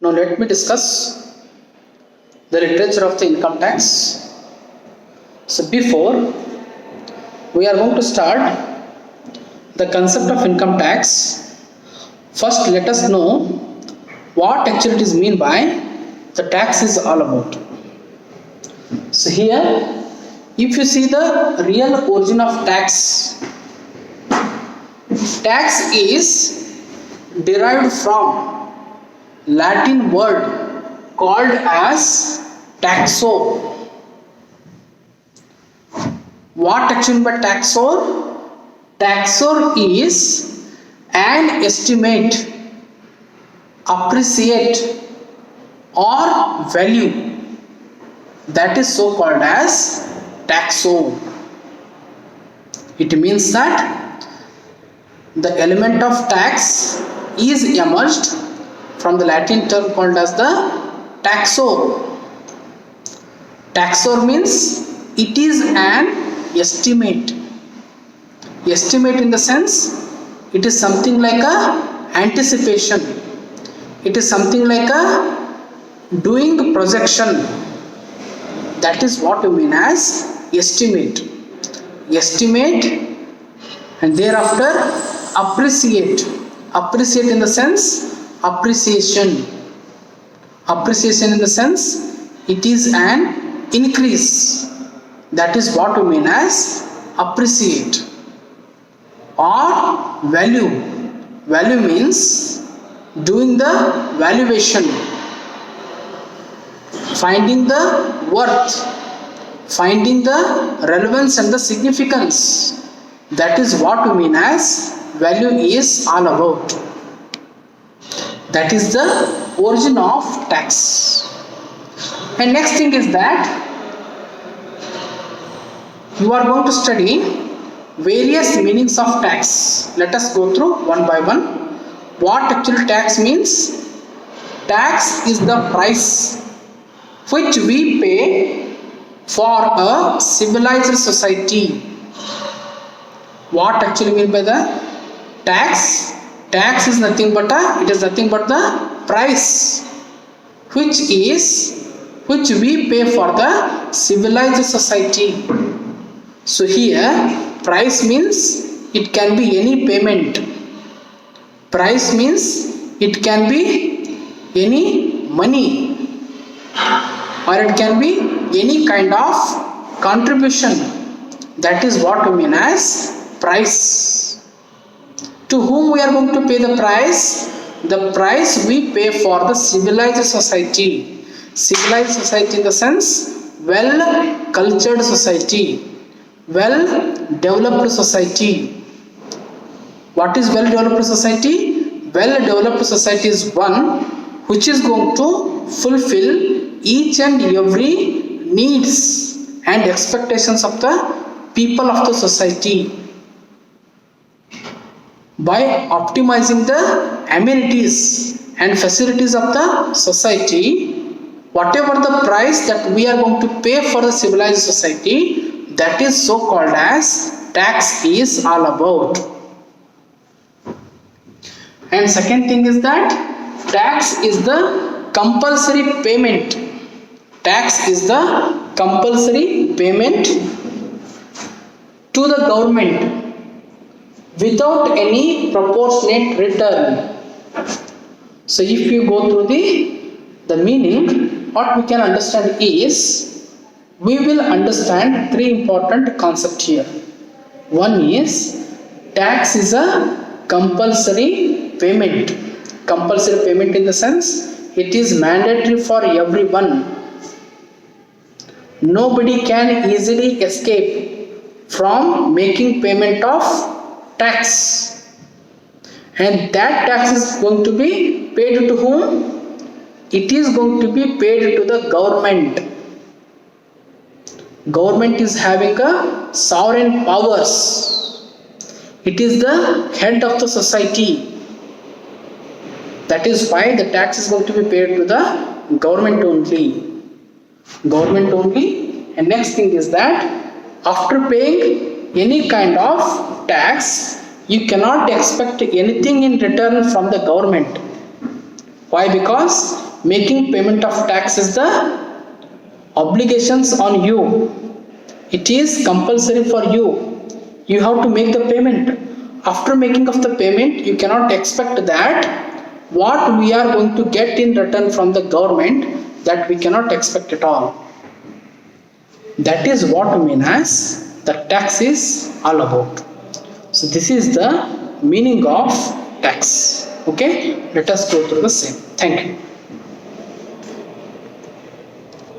Now let me discuss the literature of the income tax. So before we are going to start the concept of income tax, first let us know what actually it is mean by the tax is all about. So here, if you see the real origin of tax is derived from Latin word called as taxor. What actually by taxor? Taxor is an estimate, appreciate or value, that is so called as taxor. It means that the element of tax is emerged from the Latin term called as the taxor. Taxor means it is an estimate. Estimate in the sense it is something like a anticipation. It is something like a doing projection. That is what we mean as estimate. Estimate and thereafter appreciate. Appreciate in the sense appreciation. Appreciation in the sense it is an increase. That is what we mean as appreciate. Or value. Value means doing the valuation, finding the worth, finding the relevance and the significance. That is what we mean as value is all about. That is the origin of tax. And next thing is that you are going to study various meanings of tax. Let us go through one by one. What actually tax means? Tax is the price which we pay for a civilized society. What actually mean by the tax? Tax is nothing but the price which we pay for the civilized society. So here price means it can be any payment. Price means it can be any money or it can be any kind of contribution. That is what we mean as price. To whom we are going to pay the price? The price we pay for the civilized society. Civilized society in the sense well cultured society, well developed society. What is well developed society? Well developed society is one which is going to fulfill each and every needs and expectations of the people of the society by optimizing the amenities and facilities of the society. Whatever the price that we are going to pay for the civilized society, that is so called as tax is all about. And second thing is that tax is the compulsory payment. Tax is the compulsory payment to the government without any proportionate return. So if you go through the meaning, what we can understand is, we will understand three important concepts here. One is, tax is a compulsory payment. Compulsory payment in the sense, it is mandatory for everyone. Nobody can easily escape from making payment of tax. And that tax is going to be paid to whom? It is going to be paid to the government. Government is having a sovereign powers. It is the head of the society. That is why the tax is going to be paid to the government only. Government only. And next thing is that after paying any kind of tax, you cannot expect anything in return from the government. Why? Because making payment of tax is the obligations on you. It is compulsory for you. You have to make the payment. After making of the payment, you cannot expect that what we are going to get in return from the government, that we cannot expect at all. That is what we mean as the tax is all about. So this is the meaning of tax. Okay, let us go through the same. Thank you.